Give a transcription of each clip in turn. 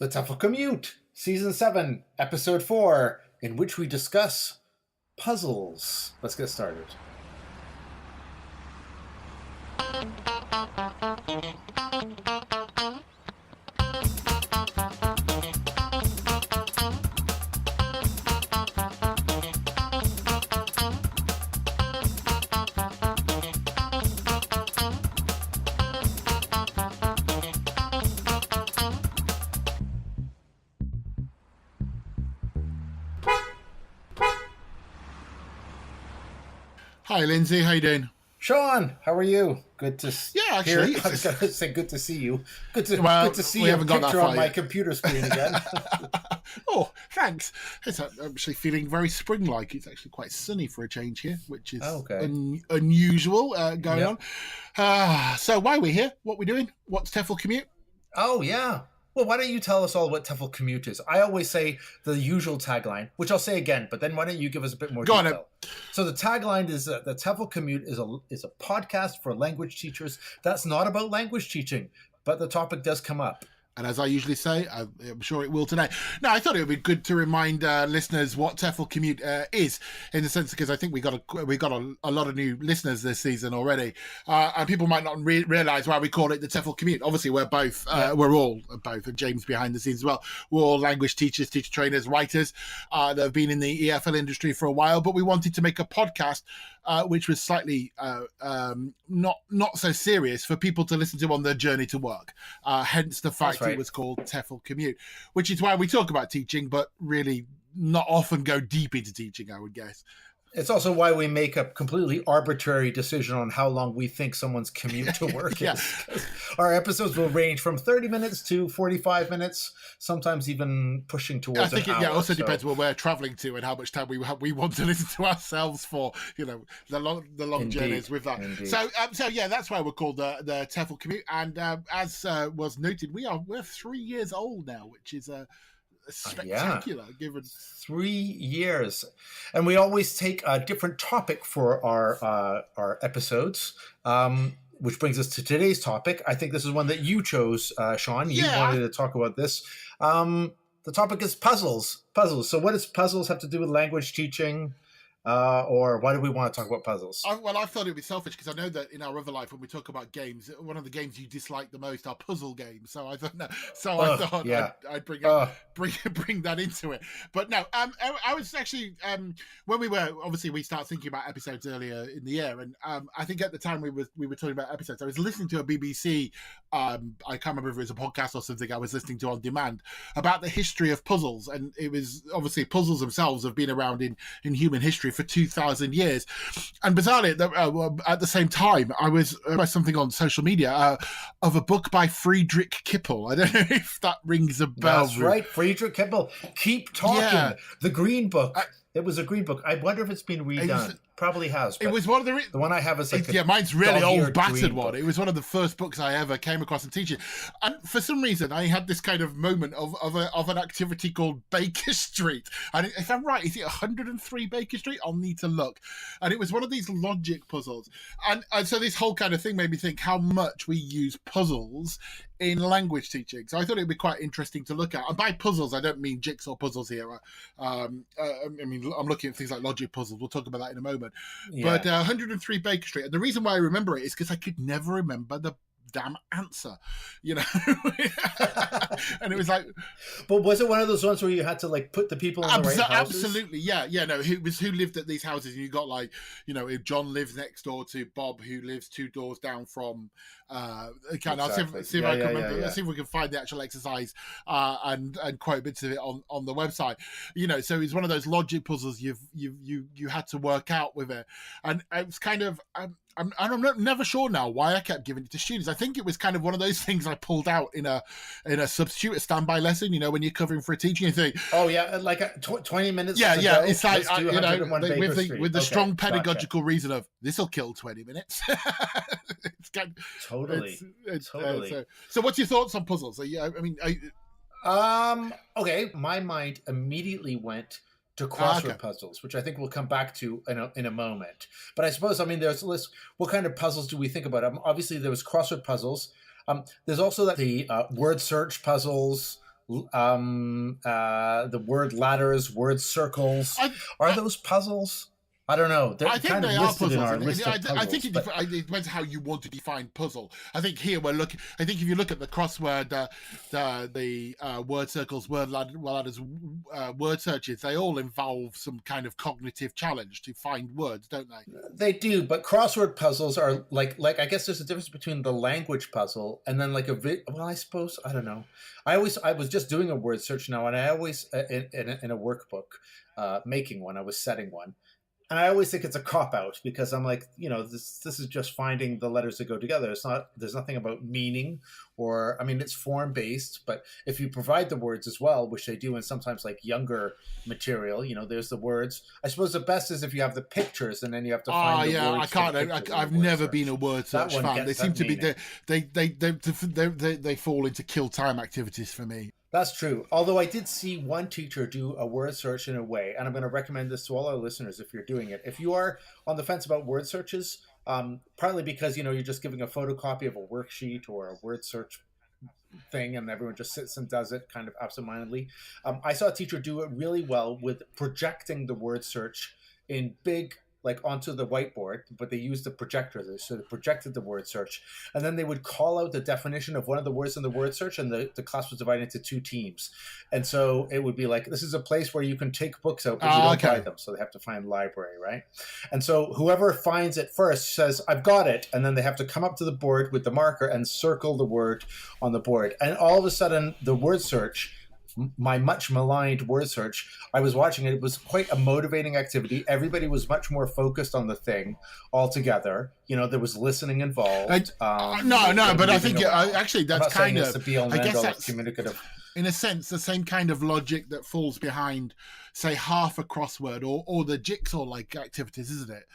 The TEFL Commute, Season 7, Episode 4, in which we discuss puzzles. Let's get started. Hi, Lindsay. How you doing? Shaun, how are you? Good to actually, I was going to say good to see you. Good to see your picture on my computer screen again. Oh, thanks. It's actually feeling very spring-like. It's actually quite sunny for a change here, which is unusual going on. So why are we here? What are we doing? What's TEFL Commute? Oh, yeah. Well, why don't you tell us all what TEFL Commute is? I always say the usual tagline, which I'll say again, but then why don't you give us a bit more detail? Go on. So the tagline is the TEFL Commute is a podcast for language teachers. That's not about language teaching, but the topic does come up. And as I usually say, I'm sure it will today. No, I thought it would be good to remind listeners what TEFL Commute is, in the sense because I think we got a lot of new listeners this season already, and people might not realise why we call it the TEFL Commute. Obviously, we're both, we're all both, and James behind the scenes as well. We're all language teachers, teacher trainers, writers that have been in the EFL industry for a while, but we wanted to make a podcast which was slightly not so serious for people to listen to on their journey to work. Hence the fact it was called TEFL Commute, which is why we talk about teaching, but really not often go deep into teaching, I would guess. It's also why we make a completely arbitrary decision on how long we think someone's commute to work is. Our episodes will range from 30 minutes to 45 minutes, sometimes even pushing towards an hour. It also depends where we're traveling to and how much time we want to listen to ourselves for, the long journeys with that. Indeed. So that's why we're called the TEFL Commute. And as was noted, we're 3 years old now, which is spectacular given 3 years. And we always take a different topic for our episodes, which brings us to today's topic. I think this is one that you chose, Shaun. You wanted to talk about this. The topic is puzzles. So what does puzzles have to do with language teaching? Or why do we want to talk about puzzles? I thought it would be selfish because I know that in our other life, when we talk about games, one of the games you dislike the most are puzzle games. So I thought, I'd bring that into it. But no, I was actually when we start thinking about episodes earlier in the year, and I think at the time we were talking about episodes. I was listening to a BBC. I can't remember if it was a podcast or something I was listening to on demand about the history of puzzles, and it was obviously puzzles themselves have been around in human history for 2,000 years. And bizarrely, at the same time, I was by something on social media of a book by Friedrich Kippel. I don't know if that rings a bell. That's right, Friedrich Kippel. Keep talking. Yeah. The Green Book. It was a Green Book. I wonder if it's been redone. Probably has. It was one of the one I have is like mine's really old, battered one. It was one of the first books I ever came across in teaching, and for some reason I had this kind of moment of an activity called Baker Street. And if I'm right, is it 103 Baker Street? I'll need to look. And it was one of these logic puzzles, and so this whole kind of thing made me think how much we use puzzles in language teaching. So I thought it'd be quite interesting to look at. And by puzzles, I don't mean jigsaw puzzles here. I mean, I'm looking at things like logic puzzles. We'll talk about that in a moment. Yeah. But 103 Baker Street. And the reason why I remember it is because I could never remember the damn answer, and it was like, but was it one of those ones where you had to like put the people in the right houses? Absolutely, who lived at these houses, and you got like, if John lives next door to Bob, who lives 2 doors down from I'll see if I can remember. Let's see if we can find the actual exercise and quote bits of it on the website. So it's one of those logic puzzles you had to work out with it, and it's kind of I'm never sure now why I kept giving it to students. I think it was kind of one of those things I pulled out in a substitute, a standby lesson. When you're covering for a teacher, you think, oh yeah, like 20 minutes. Yeah. It's like with the strong pedagogical reason of this will kill 20 minutes. It's kind of, totally. So what's your thoughts on puzzles? Okay, my mind immediately went to crossword puzzles, which I think we'll come back to in a moment. But I suppose, there's a list. What kind of puzzles do we think about? Obviously, there was crossword puzzles. There's also the word search puzzles. the word ladders, word circles. Are those puzzles? I don't know. They're I think kind of they are listed in puzzles. our list of puzzles. I think it depends how you want to define puzzle. I think here we're looking. I think if you look at the crossword, the word circles, word ladders, word searches, they all involve some kind of cognitive challenge to find words, don't they? They do, but crossword puzzles are like I guess there's a difference between the language puzzle and then like well, I suppose I don't know. I was just doing a word search now, and I always in a workbook making one. I was setting one. And I always think it's a cop out because I'm like, this is just finding the letters that go together. There's nothing about meaning or, I mean, it's form based, but if you provide the words as well, which they do in sometimes like younger material, there's the words. I suppose the best is if you have the pictures and then you have to find the words. I can't. I've never been a word search fan. They seem to be, they fall into kill time activities for me. That's true. Although I did see one teacher do a word search in a way, and I'm going to recommend this to all our listeners if you're doing it. If you are on the fence about word searches, partly because, you're just giving a photocopy of a worksheet or a word search thing and everyone just sits and does it kind of absentmindedly. I saw a teacher do it really well with projecting the word search in big, like onto the whiteboard, but they used the projector. So they projected the word search, and then they would call out the definition of one of the words in the word search, and the class was divided into two teams. And so it would be like, this is a place where you can take books out, but you don't buy them. So they have to find library, right? And so whoever finds it first says, I've got it. And then they have to come up to the board with the marker and circle the word on the board. And all of a sudden, the word search, my much maligned word search, I was watching it. It was quite a motivating activity. Everybody was much more focused on the thing altogether. There was listening involved. But I think actually that's kind of, I guess that's communicative. In a sense, the same kind of logic that falls behind, say, half a crossword or the jigsaw-like activities, isn't it?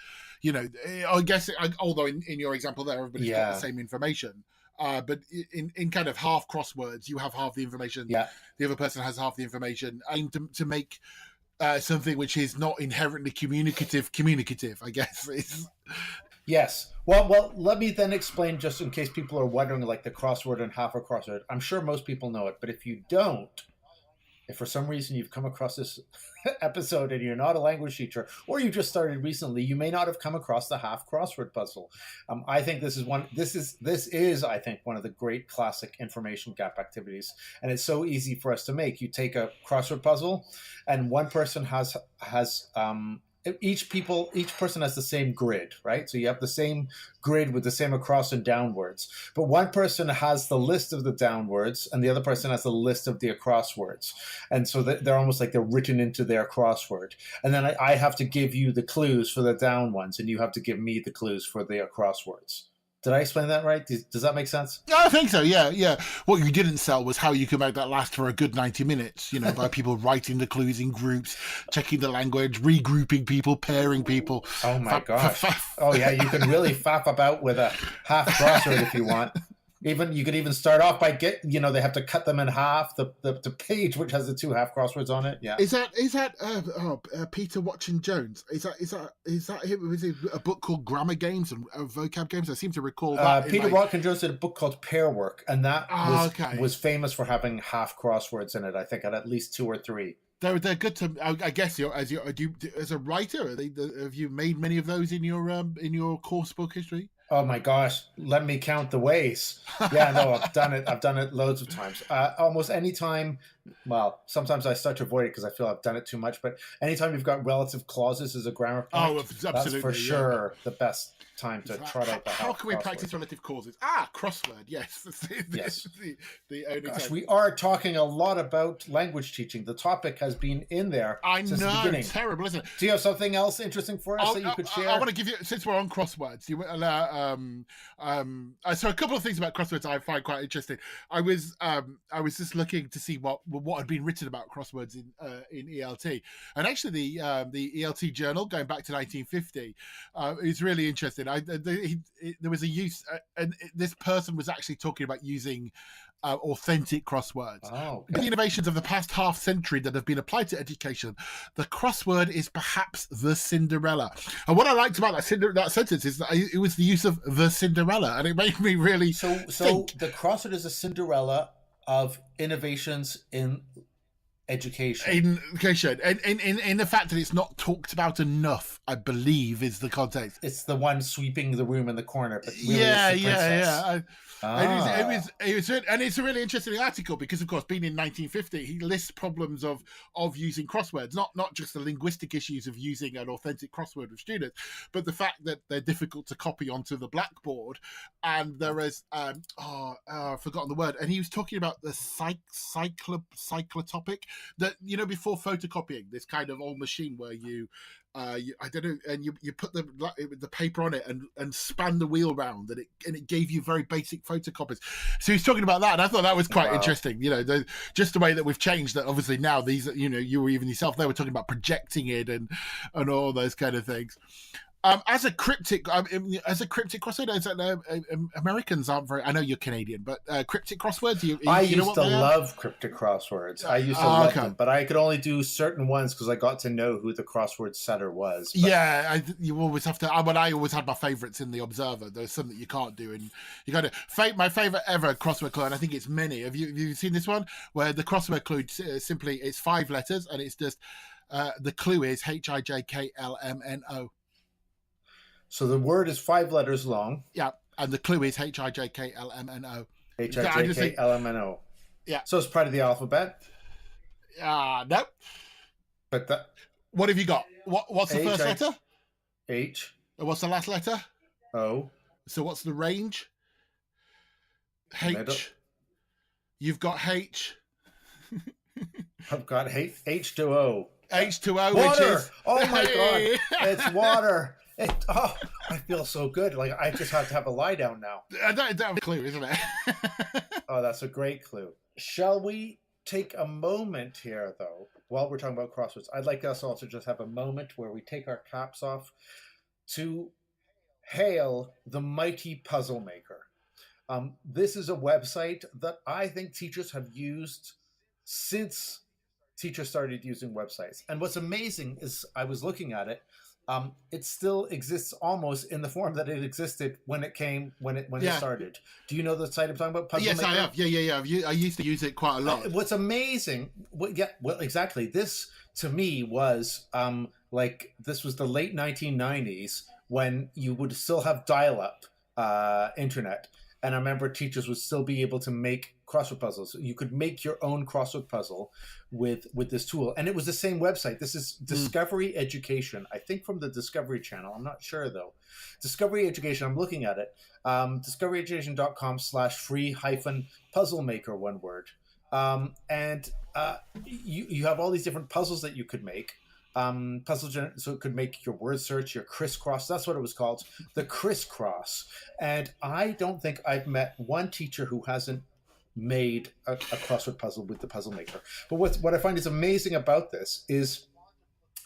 I guess, although in your example there, everybody's got the same information. But in kind of half crosswords, you have half the information. Yeah. The other person has half the information. And to make something which is not inherently communicative, I guess. Yes. Well, let me then explain, just in case people are wondering, like the crossword and half a crossword. I'm sure most people know it, but if you don't, if for some reason you've come across this episode and you're not a language teacher, or you just started recently, you may not have come across the half crossword puzzle. I think this is I think one of the great classic information gap activities, and it's so easy for us to make. You take a crossword puzzle, and one person has each person has the same grid, right? So you have the same grid with the same across and downwards, but one person has the list of the downwards and the other person has the list of the across words, and so they're almost like they're written into their crossword, and then I have to give you the clues for the down ones and you have to give me the clues for the across words. Did I explain that right? Does that make sense? Yeah, I think so, yeah. What you didn't sell was how you could make that last for a good 90 minutes, by people writing the clues in groups, checking the language, regrouping people, pairing people. Oh, my gosh. Oh, yeah, you can really faff about with a half crossword if you want. You could even start off by they have to cut them in half, the page which has the two half crosswords on it. Yeah. Is that Peter Watson Jones? Is that him? Was it a book called Grammar Games and Vocab Games? I seem to recall that. Peter Watson Jones did a book called Pair Work, and that was famous for having half crosswords in it. I think at least two or three. They're good to. I guess as a writer, have you made many of those in your course book history? Oh my gosh, let me count the ways. Yeah, no, I've done it loads of times. Almost any time, well, sometimes I start to avoid it because I feel I've done it too much, but anytime you've got relative clauses as a grammar point, that's for sure the best time to trot out the how can we practice relative causes? Crossword, yes. Yes. the only Gosh, we are talking a lot about language teaching. The topic has been in there since the beginning. Terrible, isn't it? Do you have something else interesting for us that you could share? I want to give you, since we're on crosswords, so a couple of things about crosswords I find quite interesting. I was just looking to see what had been written about crosswords in ELT, and actually the ELT journal going back to 1950 is really interesting. There was a use, and this person was actually talking about using authentic crosswords. Oh, okay. The innovations of the past half century that have been applied to education, the crossword is perhaps the Cinderella. And what I liked about that sentence is that it was the use of the Cinderella, and it made me really so think. The crossword is a Cinderella of innovations in education. And in the fact that it's not talked about enough, I believe, is the context. It's the one sweeping the room in the corner, but really yeah, it's the princess. It was, and it's a really interesting article because, of course, being in 1950, he lists problems of using crosswords, not just the linguistic issues of using an authentic crossword with students, but the fact that they're difficult to copy onto the blackboard. And there is, I've forgotten the word, and he was talking about the cyclotopic, that, before photocopying, this kind of old machine where you I don't know, and you put the paper on it and span the wheel round, and it gave you very basic photocopies. So he's talking about that, and I thought that was quite interesting. Just the way that we've changed. That obviously now these, you were even yourself, they were talking about projecting it and all those kind of things. As a cryptic crossword, Americans aren't very. I know you're Canadian, but cryptic crosswords. I used to love cryptic crosswords. I used to love them, but I could only do certain ones because I got to know who the crossword setter was. But... Yeah, you always have to. I always had my favorites in the Observer. There's some that you can't do, and you got to. My favorite ever crossword clue, and I think it's many. Have you seen this one where the crossword clue simply it's 5 letters, and it's just the clue is HIJKLMNO. So the word is 5 letters long. Yeah, and the clue is HIJKLMNO. HIJKLMNO. Yeah. So it's part of the alphabet? No. But what have you got? What's the first letter? H. And what's the last letter? O. So what's the range? H. Middle. You've got H. I've got H2O. H2O, water. Which is... Oh my God. It's water. I feel so good. Like I just have to have a lie down now. That's a clue, isn't it? Oh, that's a great clue. Shall we take a moment here, though, while we're talking about crosswords? I'd like us all to just have a moment where we take our caps off to hail the mighty Puzzle Maker. This is a website that I think teachers have used since teachers started using websites. And what's amazing is I was looking at it. It still exists almost in the form that it existed when it started. Do you know the site I'm talking about? Puzzle Maker? I have. Yeah. I used to use it quite a lot. What's amazing? Exactly. This to me was this was the late 1990s when you would still have dial-up internet. And I remember teachers would still be able to make crossword puzzles. You could make your own crossword puzzle with this tool. And it was the same website. This is Discovery Education, I think from the Discovery Channel. I'm not sure, though. Discovery Education, I'm looking at it. discoveryeducation.com/free-puzzlemaker, one word. You have all these different puzzles that you could make. So it could make your word search, your crisscross. That's what it was called, the crisscross. And I don't think I've met one teacher who hasn't made a crossword puzzle with the Puzzle Maker. But what I find is amazing about this is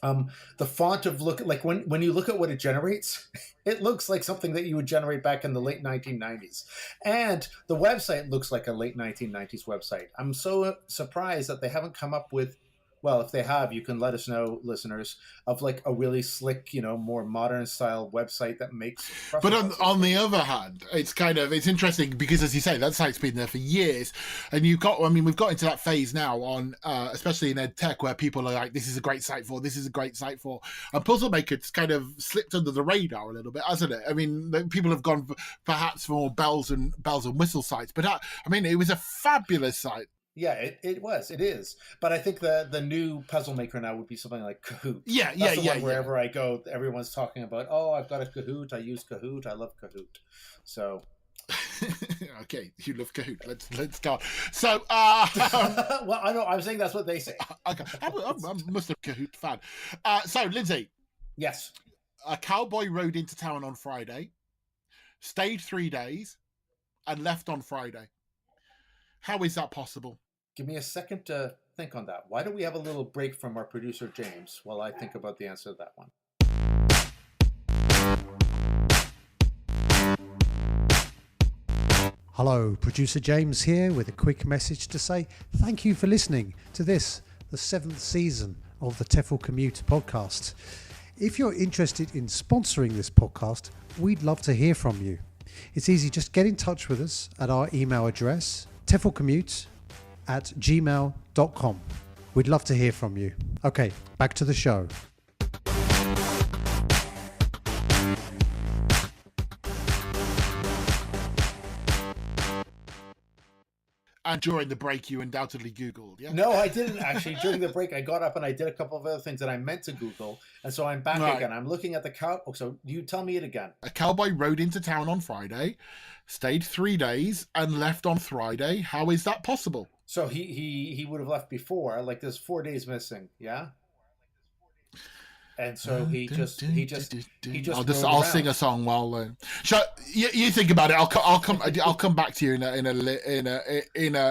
the font of look. Like when you look at what it generates, it looks like something that you would generate back in the late 1990s. And the website looks like a late 1990s website. I'm so surprised that they haven't come up with, well, if they have, you can let us know, listeners, of like a really slick, more modern style website that makes. But on the other hand, it's interesting because, as you say, that site's been there for years, and we've got into that phase now on, especially in ed tech, where people are like, this is a great site for, and Puzzle Maker's kind of slipped under the radar a little bit, hasn't it? I mean, people have gone perhaps for more bells and whistle sites, but it was a fabulous site. Yeah, it is. But I think the new Puzzle Maker now would be something like Kahoot. Wherever I go, everyone's talking about, oh, I've got a Kahoot. I use Kahoot. I love Kahoot. So. Okay, you love Kahoot. Let's go. So, well, I know. I'm saying that's what they say. Okay, I'm must have Kahoot fan. So, Lindsay. Yes. A cowboy rode into town on Friday, stayed 3 days, and left on Friday. How is that possible? Give me a second to think on that. Why don't we have a little break from our producer, James, while I think about the answer to that one? Hello, producer James here with a quick message to say thank you for listening to this, the 7th season of the TEFL Commute podcast. If you're interested in sponsoring this podcast, we'd love to hear from you. It's easy, just get in touch with us at our email address, TEFLcommute, @gmail.com. We'd love to hear from you. Okay, back to the show. And during the break, you undoubtedly Googled, yeah? No, I didn't actually. During the break, I got up and I did a couple of other things that I meant to Google. And so I'm back again. I'm looking at the cow. Oh, so you tell me it again. A cowboy rode into town on Friday, stayed 3 days, and left on Friday. How is that possible? So he would have left before. Like there's 4 days missing, yeah? And so he just I'll sing a song while you think about it. I'll come back to you in a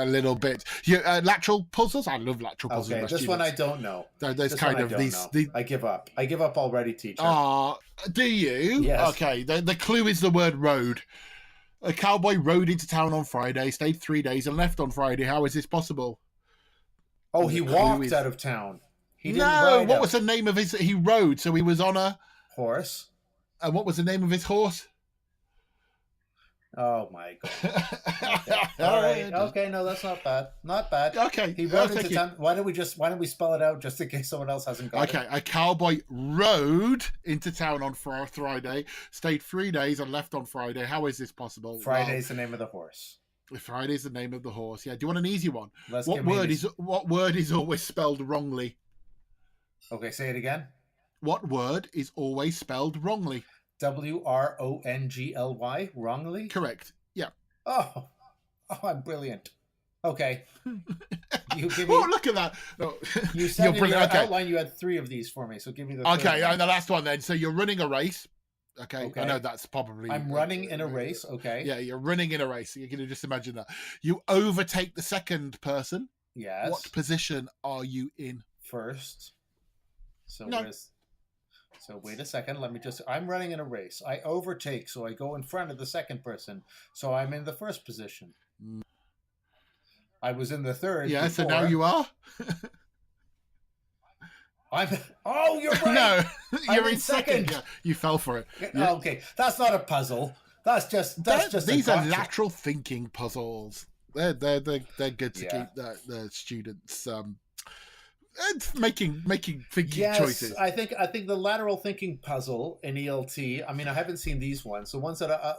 little bit. Lateral puzzles. I love lateral puzzles. Okay, this one I don't know. There's kind of these. I give up. I give up already, teacher. Do you? Yes. Okay. The clue is the word road. A cowboy rode into town on Friday, stayed 3 days, and left on Friday. How is this possible? Oh, he walked out of town. He didn't ride what was the name of his... He rode, so he was on a... horse. And what was the name of his horse? Oh, my God. Okay. All right. Okay, no, that's not bad. Not bad. Okay. He rode into town. Why don't we spell it out just in case someone else hasn't got it? Okay, a cowboy rode into town on Friday, stayed 3 days, and left on Friday. How is this possible? Friday's the name of the horse. Friday's the name of the horse. Yeah. Do you want an easy one? What word is always spelled wrongly? Okay, say it again. What word is always spelled wrongly? WRONGLY, wrongly? Correct. Yeah. Oh, I'm brilliant. Okay. You give me... Oh, look at that. No. You said in your outline you had 3 of these for me, so give me the third Okay, one. and the last one then. So you're running a race. Okay. I know that's probably... I'm running in a race, okay. Yeah, you're running in a race. You can just imagine that. You overtake the second person. Yes. What position are you in? First. So no. So wait a second. I'm running in a race. I overtake, so I go in front of the second person. So I'm in the first position. I was in the third. Yeah, before. so now you are? You're right. No, you're in second. Yeah, you fell for it. Yeah. Okay, that's not a puzzle. That's just these are lateral thinking puzzles. They're good to keep the students making thinking choices. I think the lateral thinking puzzle in ELT. I mean, I haven't seen these ones. The ones that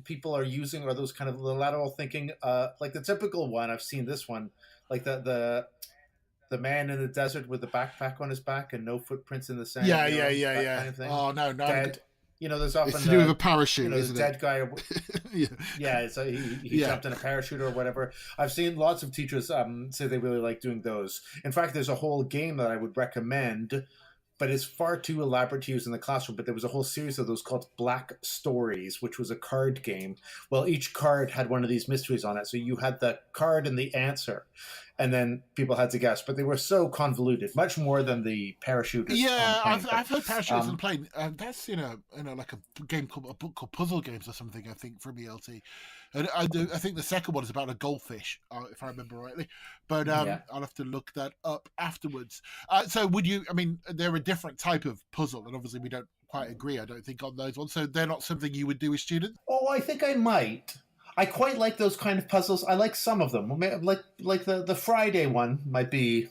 people are using are those kind of the lateral thinking. Like the typical one, I've seen this one, like the man in the desert with the backpack on his back and no footprints in the sand. Yeah. Kind of thing. Oh no. Dead. There's often it's to do with a parachute, isn't the dead guy. Yeah. So he jumped in a parachute or whatever. I've seen lots of teachers say they really like doing those. In fact, there's a whole game that I would recommend, but it's far too elaborate to use in the classroom. But there was a whole series of those called Black Stories, which was a card game. Well, each card had one of these mysteries on it. So you had the card and the answer, and then people had to guess. But they were so convoluted, much more than the parachute. Yeah, I've heard parachutes on plane. That's like a game called a book called Puzzle Games or something. I think from ELT. And I think the second one is about a goldfish, if I remember rightly. But I'll have to look that up afterwards. So would you? I mean, they're a different type of puzzle, and obviously we don't quite agree. I don't think on those ones. So they're not something you would do with students. Oh, I think I might. I quite like those kind of puzzles. I like some of them. Like the Friday one might be.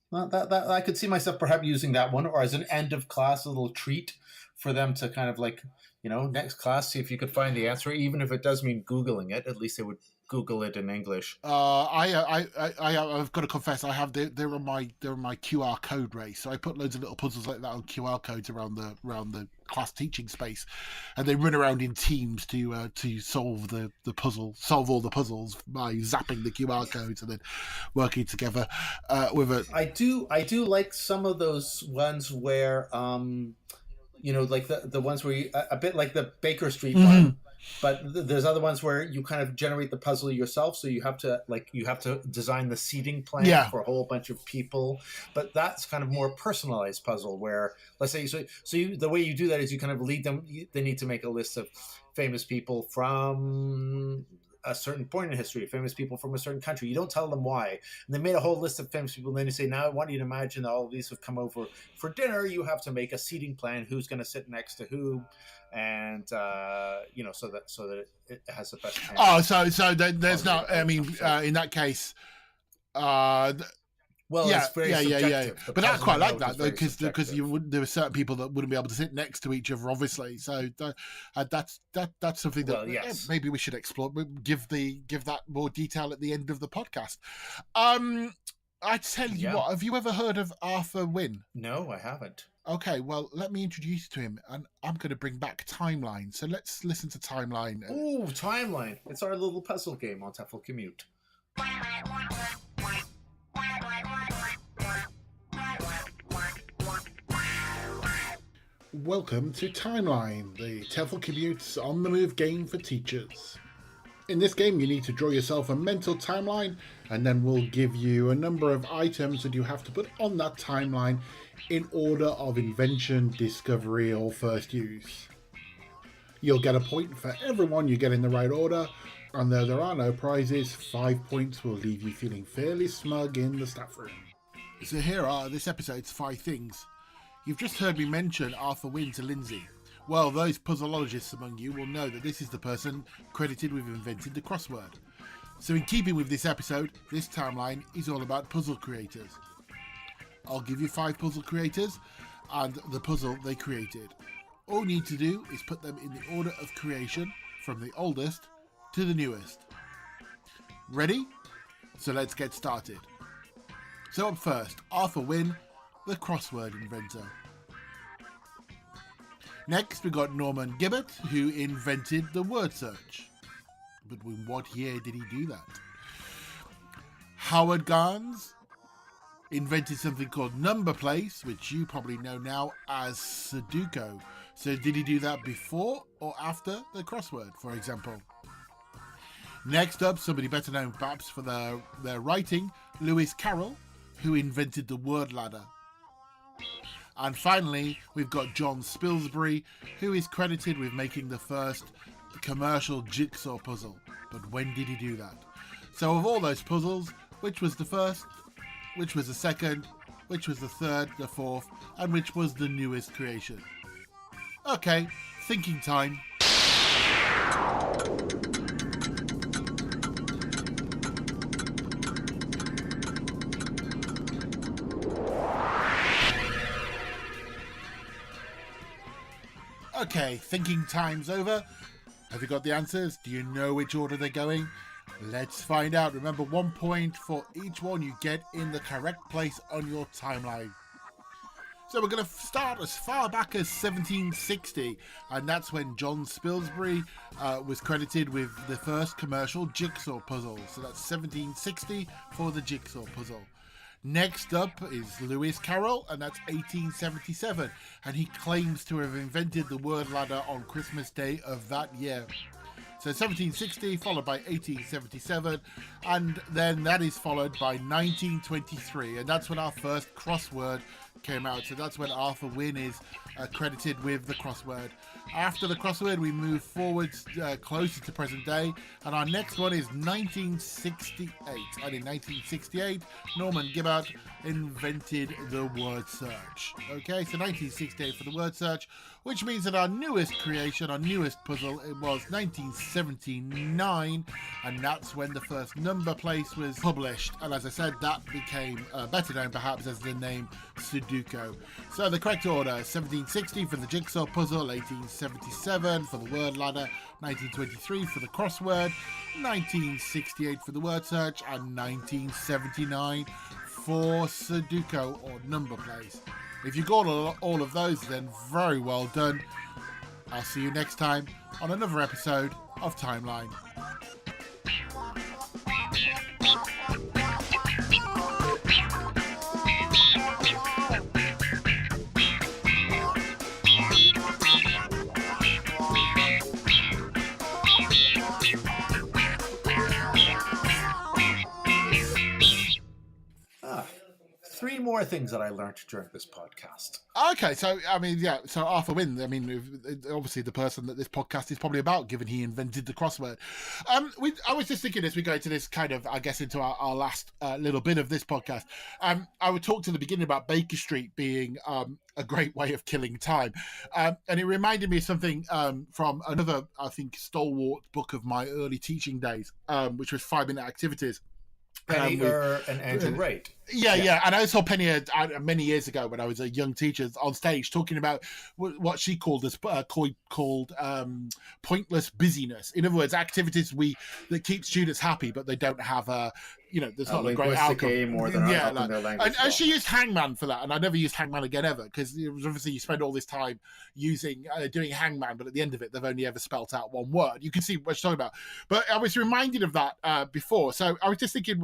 Well, that I could see myself perhaps using that one, or as an end of class, a little treat for them to kind of like, next class, see if you could find the answer, even if it does mean Googling it. At least they would Google it in English. I've got to confess, I have they're on my QR code race. So I put loads of little puzzles like that on QR codes around the class teaching space, and they run around in teams to solve all the puzzles by zapping the QR codes and then working together with it. I do like some of those ones where like the ones where you, a bit like the Baker Street one. But there's other ones where you kind of generate the puzzle yourself, so you have to design the seating plan for a whole bunch of people. But that's kind of more personalized puzzle where, let's say, the way you do that is you kind of lead them. They need to make a list of famous people from a certain point in history, famous people from a certain country. You don't tell them why. And they made a whole list of famous people. And then you say, now I want you to imagine that all of these have come over for dinner. You have to make a seating plan. Who's going to sit next to who? And so that it has the best chance. So there's not. I mean, in that case, It's very subjective. But I quite like that though, because there were certain people that wouldn't be able to sit next to each other, obviously. So that's something that maybe we should explore. Give that more detail at the end of the podcast. I tell you what, have you ever heard of Arthur Wynne? No, I haven't. Okay, well, let me introduce you to him, and I'm going to bring back Timeline. So let's listen to Timeline. Ooh, Timeline! It's our little puzzle game on TEFL Commute. Welcome to Timeline, the TEFL Commute's on-the-move game for teachers. In this game, you need to draw yourself a mental timeline, and then we'll give you a number of items that you have to put on that timeline in order of invention, discovery, or first use. You'll get a point for everyone you get in the right order, and though there are no prizes, 5 points will leave you feeling fairly smug in the staff room. So here are this episode's 5 things. You've just heard me mention Arthur Wynne to Lindsay. Well, those puzzleologists among you will know that this is the person credited with inventing the crossword. So in keeping with this episode, this timeline is all about puzzle creators. I'll give you 5 puzzle creators and the puzzle they created. All you need to do is put them in the order of creation from the oldest to the newest. Ready? So let's get started. So up first, Arthur Wynne, the crossword inventor. Next, we got Norman Gibbet, who invented the word search. But in what year did he do that? Howard Garnes invented something called number place, which you probably know now as Sudoku. So did he do that before or after the crossword, for example? Next up, somebody better known perhaps for their writing, Lewis Carroll, who invented the word ladder. And finally, we've got John Spilsbury, who is credited with making the first commercial jigsaw puzzle. But when did he do that? So of all those puzzles, which was the first, which was the second, which was the third, the fourth, and which was the newest creation? Okay, thinking time. Okay, thinking time's over. Have you got the answers? Do you know which order they're going? Let's find out. Remember, 1 point for each one you get in the correct place on your timeline. So we're going to start as far back as 1760, and that's when John Spilsbury was credited with the first commercial jigsaw puzzle. So that's 1760 for the jigsaw puzzle. Next up is Lewis Carroll, and that's 1877, and he claims to have invented the word ladder on Christmas Day of that year. So 1760 followed by 1877, and then that is followed by 1923, and that's when our first crossword came out. So that's when Arthur Wynne is credited with the crossword. After the crossword, we move forwards closer to present day, and our next one is 1968. And in 1968, Norman Gibbet invented the word search. Okay, so 1968 for the word search, which means that our newest creation, our newest puzzle, it was 1979, and that's when the first number place was published. And as I said, that became better known perhaps as the name Sudoku. So the correct order: 1760 for the jigsaw puzzle, 1877 for the word ladder, 1923 for the crossword, 1968 for the word search, and 1979 for Sudoku or number place. If you got all of those, then very well done. I'll see you next time on another episode of Timeline. Three more things that I learned during this podcast. Okay, so I mean, yeah, so Arthur Wynne, I mean, obviously the person that this podcast is probably about, given he invented the crossword. I was just thinking as we go into this kind of, I guess, into our last little bit of this podcast, I would talk to the beginning about Baker Street being a great way of killing time. And it reminded me of something from another, I think, stalwart book of my early teaching days, which was 5-Minute Activities. Penny and Andrew Wright. Yeah. And I saw Penny many years ago when I was a young teacher on stage talking about what she called pointless busyness. In other words, activities that keep students happy, but they don't have there's not a great outcome. Game or they're not helping their language. And she used Hangman for that, and I never used Hangman again ever, because obviously you spend all this time doing Hangman, but at the end of it, they've only ever spelt out one word. You can see what she's talking about. But I was reminded of that before, so I was just thinking,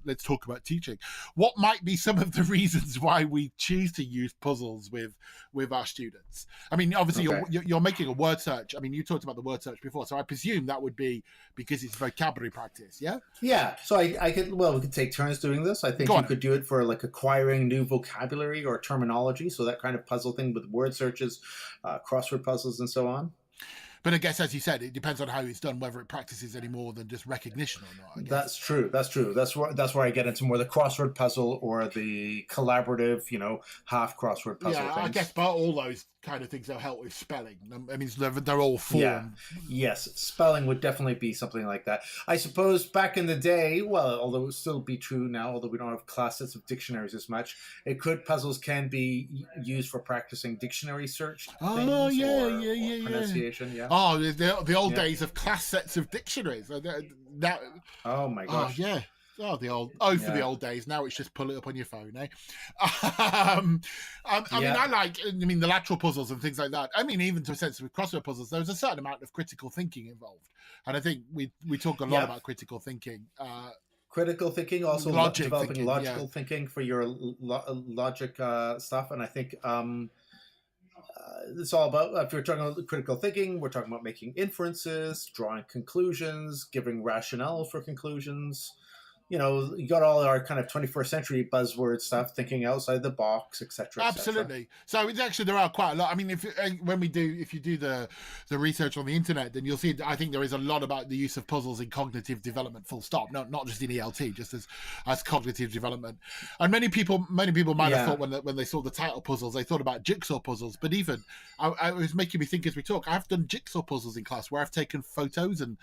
let's talk about teaching. What might be some of the reasons why we choose to use puzzles with our students? I mean, obviously, you're making a word search. I mean, you talked about the word search before, so I presume that would be because it's vocabulary practice, yeah? Yeah, so we could take turns doing this. I think you could do it for like acquiring new vocabulary or terminology, so that kind of puzzle thing with word searches, crossword puzzles, and so on. But I guess, as you said, it depends on how it's done, whether it practices any more than just recognition or not. I guess. That's true. That's where I get into more the crossword puzzle or the collaborative, half crossword puzzle things. I guess, but all those kind of things will help with spelling. I mean, they're all formed. Yeah. Yes, spelling would definitely be something like that. I suppose back in the day, well, although it would still be true now, although we don't have class sets of dictionaries as much, puzzles can be used for practicing dictionary search. Oh, or pronunciation. Yeah. Oh, the old days of class sets of dictionaries. Oh my gosh. Oh, yeah. Oh, for the old days. Now it's just pull it up on your phone, eh? I mean, the lateral puzzles and things like that. I mean, even to a sense with crossword puzzles, there's a certain amount of critical thinking involved. And I think we talk a lot about critical thinking. Critical thinking, also developing logical thinking for your logic stuff. And I think it's all about, if you're talking about critical thinking, we're talking about making inferences, drawing conclusions, giving rationale for conclusions. You got all our kind of 21st century buzzword stuff, thinking outside the box, etc. Absolutely. So it's actually, there are quite a lot. I mean, if you do the research on the internet, then you'll see, I think there is a lot about the use of puzzles in cognitive development, full stop, not just in ELT, just as cognitive development. And many people might have thought when they saw the title puzzles, they thought about jigsaw puzzles. But even, it was making me think as we talk, I've done jigsaw puzzles in class where I've taken photos and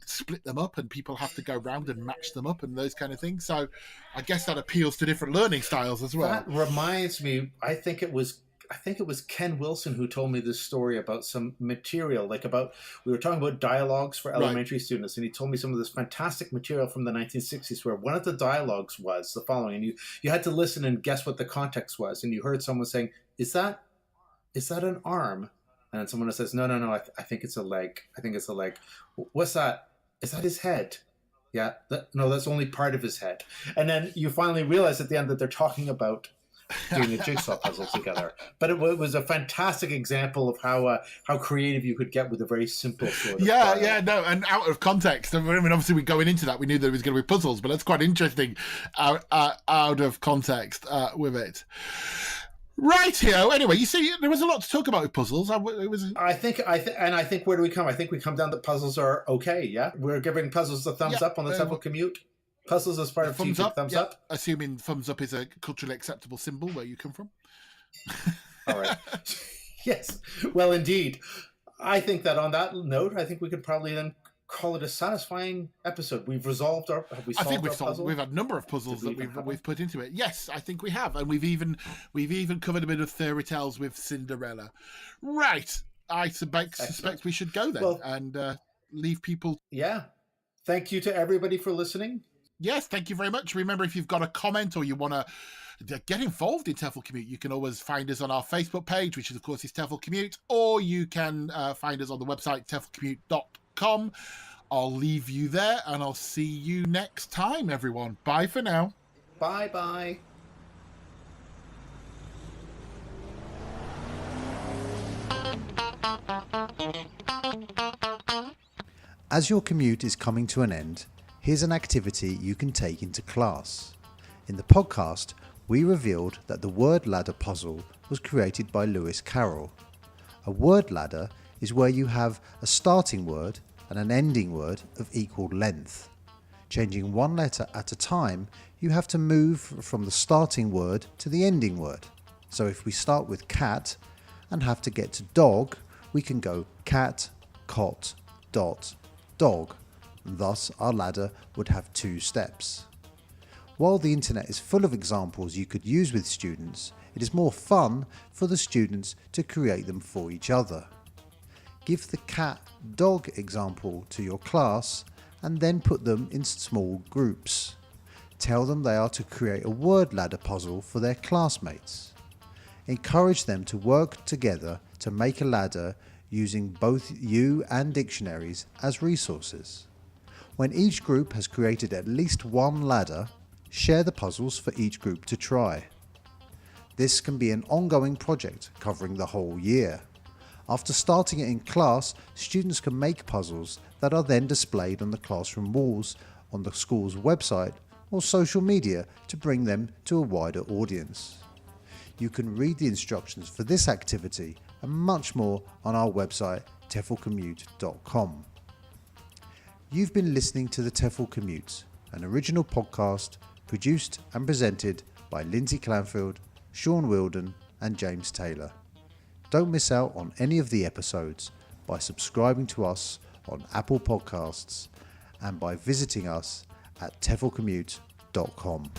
split them up, and people have to go around and match them up and those kind of things. So I guess that appeals to different learning styles as well. That reminds me, I think it was Ken Wilson who told me this story about some material, we were talking about dialogues for elementary students, and he told me some of this fantastic material from the 1960s where one of the dialogues was the following, and you had to listen and guess what the context was, and you heard someone saying, is that an arm? And then someone says, no, I think it's a leg. What's that? Is that his head? Yeah. No, that's only part of his head. And then you finally realize at the end that they're talking about doing a jigsaw puzzle together. But it was a fantastic example of how creative you could get with a very simple sort of and out of context. I mean, obviously, we're going into that. We knew there was going to be puzzles, but that's quite interesting out of context with it. Right here. Anyway, you see, there was a lot to talk about with puzzles. I think where do we come? I think we come down that puzzles are okay. Yeah, we're giving puzzles a thumbs up on the TEFL Commute. Puzzles as part of thumbs up. Thumbs up. Assuming thumbs up is a culturally acceptable symbol where you come from. All right. Yes. Well, indeed. I think that on that note, I think we could probably then call it a satisfying episode. We've resolved our. Have we solved I think puzzle? We've had a number of puzzles that we've put into it. Yes, I think we have, and we've even covered a bit of fairy tales with Cinderella. Right, I suspect we should go then and leave people. Yeah, thank you to everybody for listening. Yes, thank you very much. Remember, if you've got a comment or you want to get involved in TEFL Commute, you can always find us on our Facebook page, which of course is TEFL Commute, or you can find us on the website teflcommute.com. I'll leave you there, and I'll see you next time, everyone. Bye for now. Bye-bye. As your commute is coming to an end, here's an activity you can take into class. In the podcast, we revealed that the word ladder puzzle was created by Lewis Carroll. A word ladder is where you have a starting word and an ending word of equal length. Changing one letter at a time, you have to move from the starting word to the ending word. So if we start with cat and have to get to dog, we can go cat, cot, dot, dog. Thus, our ladder would have 2 steps. While the internet is full of examples you could use with students, it is more fun for the students to create them for each other. Give the cat-dog example to your class and then put them in small groups. Tell them they are to create a word ladder puzzle for their classmates. Encourage them to work together to make a ladder using both you and dictionaries as resources. When each group has created at least one ladder, share the puzzles for each group to try. This can be an ongoing project covering the whole year. After starting it in class, students can make puzzles that are then displayed on the classroom walls, on the school's website or social media to bring them to a wider audience. You can read the instructions for this activity and much more on our website teflcommute.com. You've been listening to the TEFL Commute, an original podcast produced and presented by Lindsay Clanfield, Shaun Wilden and James Taylor. Don't miss out on any of the episodes by subscribing to us on Apple Podcasts and by visiting us at teflcommute.com.